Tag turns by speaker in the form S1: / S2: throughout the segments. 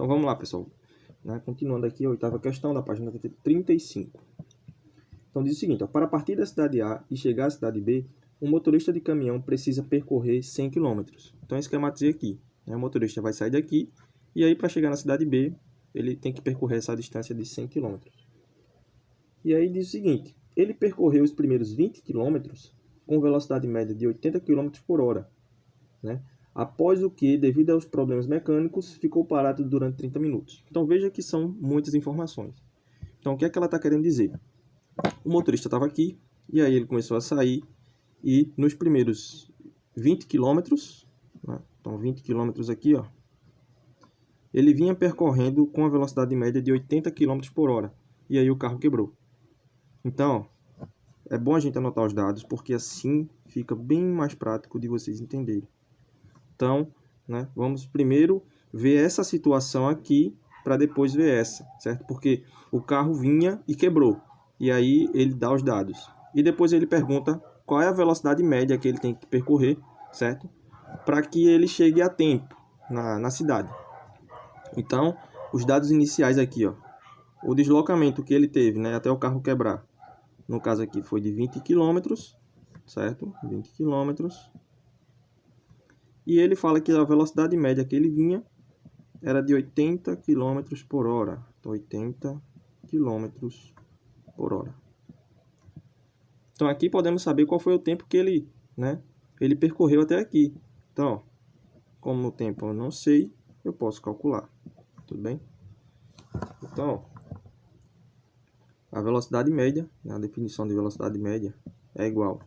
S1: Então vamos lá, pessoal. Continuando aqui a oitava questão da página 35. Então diz o seguinte, para partir da cidade A e chegar à cidade B, o motorista de caminhão precisa percorrer 100 km. Então esquematizei aqui. O motorista vai sair daqui e aí para chegar na cidade B, ele tem que percorrer essa distância de 100 km. E aí diz o seguinte, ele percorreu os primeiros 20 km com velocidade média de 80 km por hora, após o que, devido aos problemas mecânicos, ficou parado durante 30 minutos. Então veja que são muitas informações. Então o que é que ela está querendo dizer? O motorista estava aqui, e aí ele começou a sair, e nos primeiros 20 km, então 20 km aqui, ele vinha percorrendo com a velocidade média de 80 km por hora, e aí o carro quebrou. Então, é bom a gente anotar os dados, porque assim fica bem mais prático de vocês entenderem. Então, vamos primeiro ver essa situação aqui, para depois ver essa, certo? Porque o carro vinha e quebrou. E aí ele dá os dados. E depois ele pergunta qual é a velocidade média que ele tem que percorrer, certo? Para que ele chegue a tempo na cidade. Então, os dados iniciais aqui, o deslocamento que ele teve, até o carro quebrar. No caso aqui foi de 20 km, certo? 20 km. E ele fala que a velocidade média que ele vinha era de 80 km por hora. Então, 80 km por hora. Então, aqui podemos saber qual foi o tempo que ele percorreu até aqui. Então, como o tempo eu não sei, eu posso calcular. Tudo bem? Então, a velocidade média, a definição de velocidade média é igual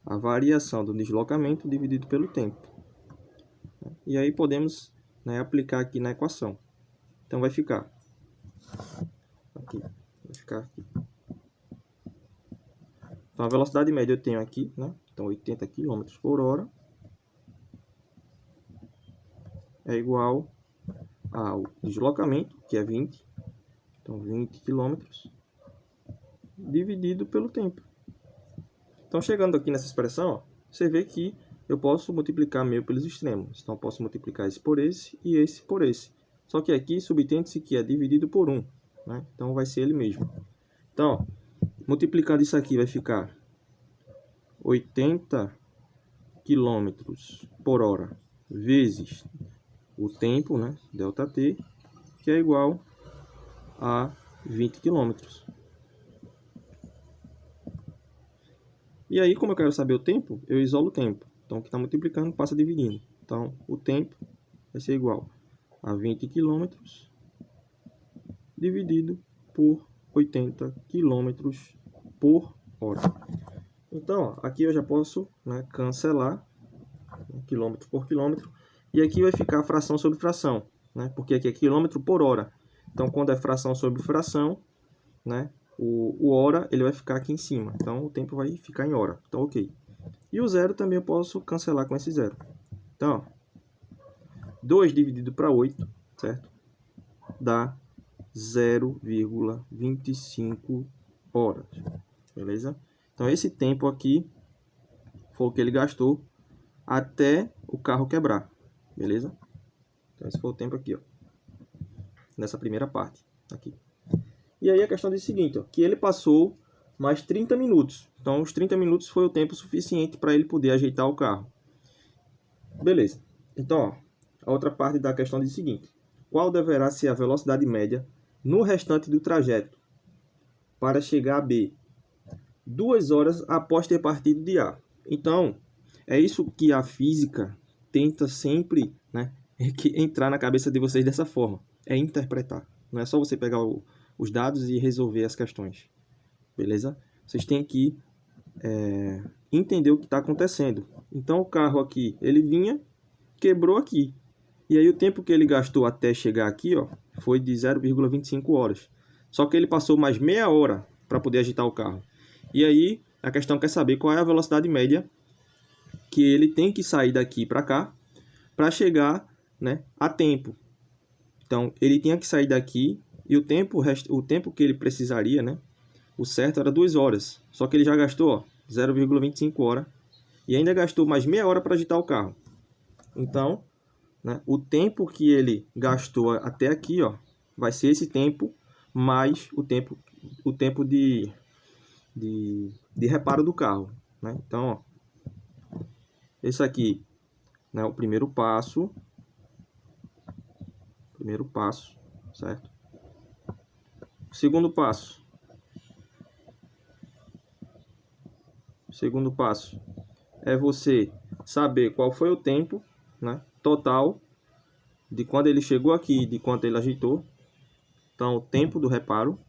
S1: à variação do deslocamento dividido pelo tempo. E aí podemos aplicar aqui na equação. Então vai ficar aqui. Então a velocidade média eu tenho aqui, então 80 km por hora é igual ao deslocamento, que é 20. Então 20 km dividido pelo tempo. Então chegando aqui nessa expressão, você vê que eu posso multiplicar meio pelos extremos. Então, eu posso multiplicar esse por esse e esse por esse. Só que aqui subtende-se que é dividido por 1. Então, vai ser ele mesmo. Então, multiplicando isso aqui, vai ficar 80 km por hora vezes o tempo, ΔT, que é igual a 20 km. E aí, como eu quero saber o tempo, eu isolo o tempo. Então, o que está multiplicando passa dividindo. Então, o tempo vai ser igual a 20 km dividido por 80 km por hora. Então, aqui eu já posso cancelar quilômetro por quilômetro. E aqui vai ficar fração sobre fração, porque aqui é quilômetro por hora. Então, quando é fração sobre fração, o hora ele vai ficar aqui em cima. Então, o tempo vai ficar em hora. Então, ok. E o zero também eu posso cancelar com esse zero. Então, 2 dividido para 8, certo? Dá 0,25 horas. Beleza? Então, esse tempo aqui foi o que ele gastou até o carro quebrar. Beleza? Então, esse foi o tempo aqui, nessa primeira parte. Aqui. E aí a questão diz o seguinte, que ele passou mais 30 minutos. Então, os 30 minutos foi o tempo suficiente para ele poder ajeitar o carro. Beleza. Então, a outra parte da questão diz o seguinte. Qual deverá ser a velocidade média no restante do trajeto para chegar a B? 2 horas após ter partido de A. Então, é isso que a física tenta sempre entrar na cabeça de vocês dessa forma. É interpretar. Não é só você pegar os dados e resolver as questões. Beleza? Vocês têm que entender o que está acontecendo. Então, o carro aqui, ele vinha, quebrou aqui. E aí, o tempo que ele gastou até chegar aqui, foi de 0,25 horas. Só que ele passou mais meia hora para poder agitar o carro. E aí, a questão quer saber qual é a velocidade média que ele tem que sair daqui para cá para chegar a tempo. Então, ele tinha que sair daqui e o tempo que ele precisaria, o certo era 2 horas. Só que ele já gastou 0,25 horas e ainda gastou mais meia hora para agitar o carro. Então, né? O tempo que ele gastou até aqui, ó, vai ser esse tempo mais o tempo de reparo do carro, né? Então, ó, esse aqui, né, o primeiro passo, certo? Segundo passo é você saber qual foi o tempo, né, total de quando ele chegou aqui e de quanto ele ajeitou. Então, o tempo do reparo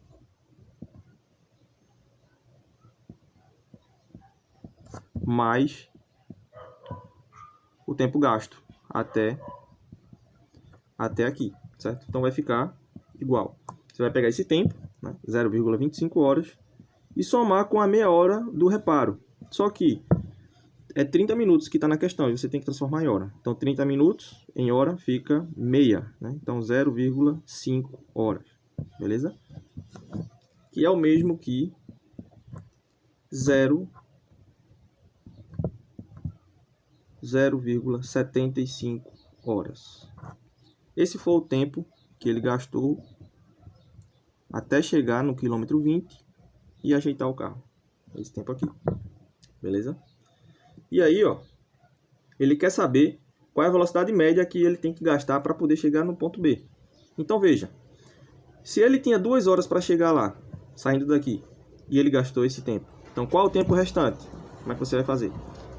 S1: mais o tempo gasto até aqui, certo? Então, vai ficar igual. Você vai pegar esse tempo, né, 0,25 horas, e somar com a meia hora do reparo. Só que é 30 minutos que está na questão, e você tem que transformar em hora. Então, 30 minutos em hora fica meia, né? Então, 0,5 horas, beleza? Que é o mesmo que 0,75 horas. Esse foi o tempo que ele gastou até chegar no quilômetro 20 e ajeitar o carro. Esse tempo aqui, beleza? E aí, ó, ele quer saber qual é a velocidade média que ele tem que gastar para poder chegar no ponto B. Então, veja, se ele tinha 2 horas para chegar lá, saindo daqui, e ele gastou esse tempo, então qual é o tempo restante? Como é que você vai fazer?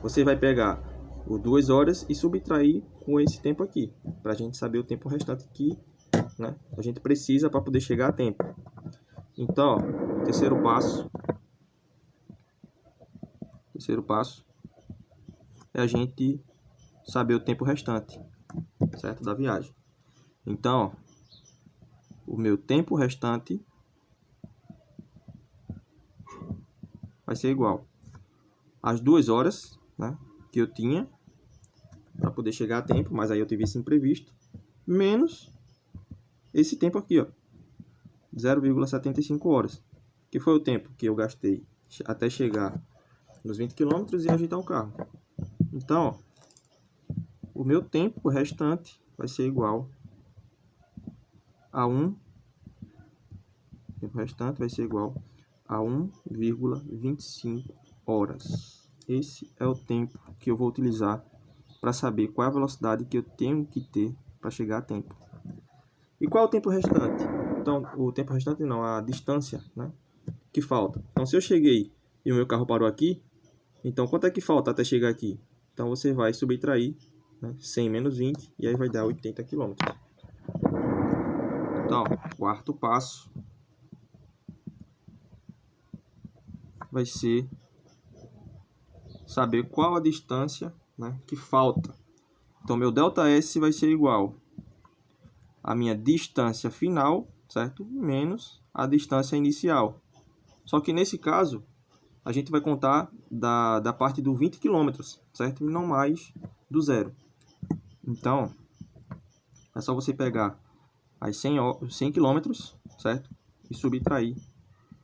S1: Você vai pegar o 2 horas e subtrair com esse tempo aqui, para a gente saber o tempo restante que, né, a gente precisa para poder chegar a tempo. Então, ó, o terceiro passo é a gente saber o tempo restante, certo, da viagem. Então, ó, o meu tempo restante vai ser igual às 2 horas, né, que eu tinha para poder chegar a tempo, mas aí eu tive esse imprevisto, menos esse tempo aqui, ó, 0,75 horas, que foi o tempo que eu gastei até chegar nos 20 km e ajeitar o carro. Então, ó, o meu tempo restante vai ser igual a 1,25 horas. Esse é o tempo que eu vou utilizar para saber qual é a velocidade que eu tenho que ter para chegar a tempo. E qual é o tempo restante? Então, o tempo restante não, a distância, né, que falta. Então, se eu cheguei e o meu carro parou aqui, então quanto é que falta até chegar aqui? Então, você vai subtrair, né, 100 menos 20, e aí vai dar 80 km. Então, quarto passo vai ser saber qual a distância, né, que falta. Então, meu ΔS vai ser igual a minha distância final, certo? Menos a distância inicial. Só que nesse caso, a gente vai contar da parte do 20 km, certo? E não mais do zero. Então, é só você pegar as 100 km, certo? E subtrair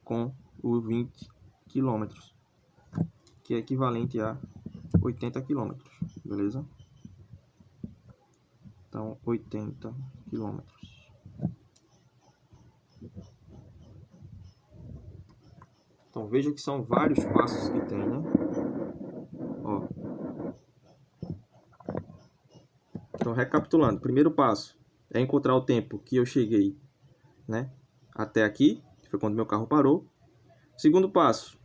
S1: com os 20 km, que é equivalente a 80 km, beleza? Então, 80 km. Então, veja que são vários passos que tem, né? Ó. Então, recapitulando. Primeiro passo é encontrar o tempo que eu cheguei, né, até aqui, que foi quando meu carro parou. Segundo passo,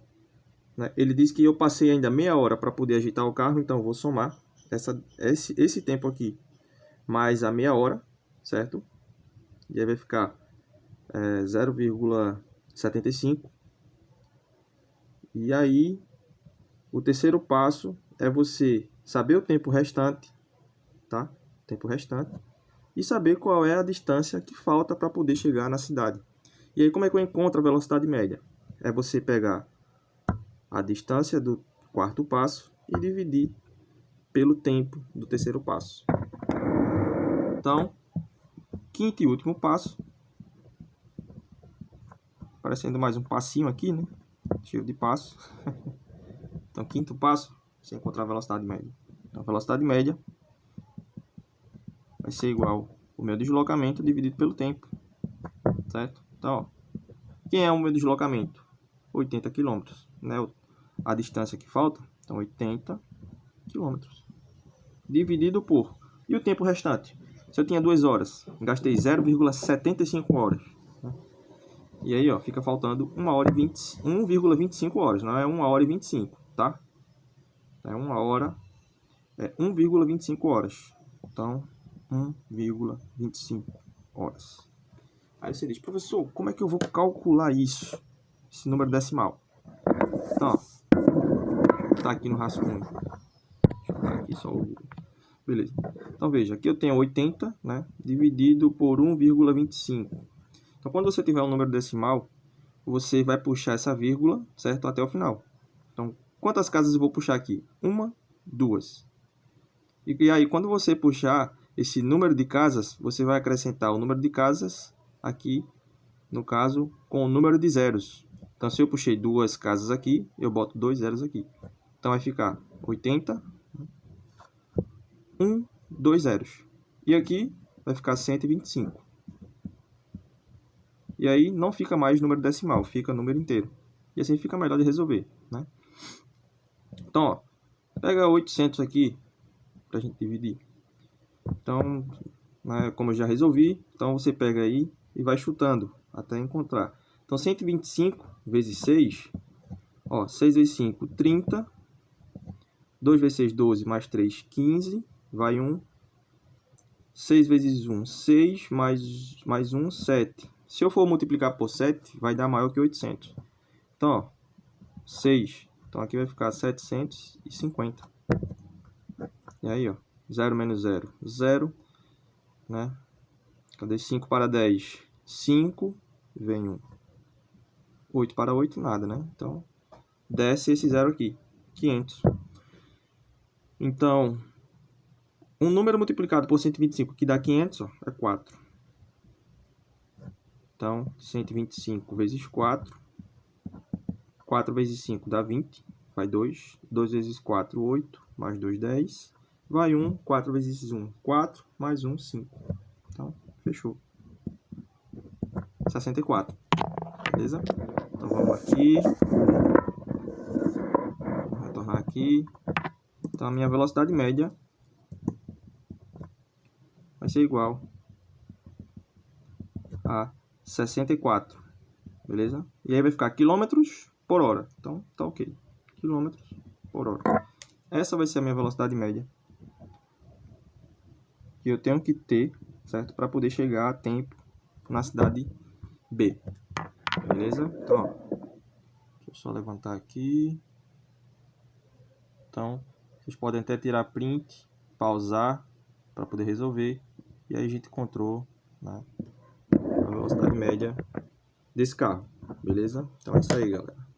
S1: né, ele disse que eu passei ainda meia hora para poder ajeitar o carro, então eu vou somar esse tempo aqui mais a meia hora, certo? E aí vai ficar 0,75. E aí, o terceiro passo é você saber o tempo restante, tá? Tempo restante. E saber qual é a distância que falta para poder chegar na cidade. E aí, como é que eu encontro a velocidade média? É você pegar a distância do quarto passo e dividir pelo tempo do terceiro passo. Então, quinto e último passo. Parecendo mais um passinho aqui, né? Cheio de passo. Então, quinto passo, você encontrar a velocidade média. Então, a velocidade média vai ser igual o meu deslocamento dividido pelo tempo, certo? Então, ó, quem é o meu deslocamento? 80 km, né? A distância que falta, então 80 km. Dividido por... E o tempo restante? Se eu tinha 2 horas, gastei 0,75 horas. Né? E aí, ó, fica faltando 1,25 horas, não é 1 hora e 25, tá? É 1 hora, é 1,25 horas. Então, 1,25 horas. Aí você diz, professor, como é que eu vou calcular isso? Esse número decimal. Então, ó, tá aqui no rascunho. Deixa eu botar aqui só o... Beleza. Então, veja, aqui eu tenho 80, né, dividido por 1,25. Então, quando você tiver um número decimal, você vai puxar essa vírgula, certo, até o final. Então, quantas casas eu vou puxar aqui? 1, 2. E aí, quando você puxar esse número de casas, você vai acrescentar o número de casas aqui, no caso, com o número de zeros. Então, se eu puxei 2 casas aqui, eu boto 2 zeros aqui. Então, vai ficar 80, 1, 2 zeros. E aqui vai ficar 125. E aí não fica mais número decimal, fica número inteiro. E assim fica melhor de resolver, né? Então, ó, pega 800 aqui pra gente dividir. Então, né, como eu já resolvi, então você pega aí e vai chutando até encontrar. Então, 125 vezes 6, ó, 6 vezes 5, 30. 2 vezes 6, 12, mais 3, 15, vai 1. 6 vezes 1, 6, mais 1, 7. Se eu for multiplicar por 7, vai dar maior que 800. Então, ó, 6. Então, aqui vai ficar 750. E aí, ó, 0 menos 0, 0, né? Cadê 5 para 10? 5, vem 1. 8 para 8, nada, né? Então, desce esse 0 aqui, 500. Então, um número multiplicado por 125, que dá 500, ó, é 4. Então, 125 vezes 4. 4 vezes 5 dá 20. Vai 2. 2 vezes 4, 8. Mais 2, 10. Vai 1. 4 vezes 1, 4. Mais 1, 5. Então, fechou. 64. Beleza? Então, vamos aqui. Vou retornar aqui. Então, a minha velocidade média vai ser igual a 64. Beleza? E aí vai ficar quilômetros por hora. Então, tá ok. Quilômetros por hora. Essa vai ser a minha velocidade média que eu tenho que ter, certo? Para poder chegar a tempo na cidade B. Beleza? Então, ó, deixa eu só levantar aqui. Então, vocês podem até tirar print, pausar para poder resolver. E aí a gente encontrou, né, a velocidade média desse carro. Beleza? Então é isso aí, galera.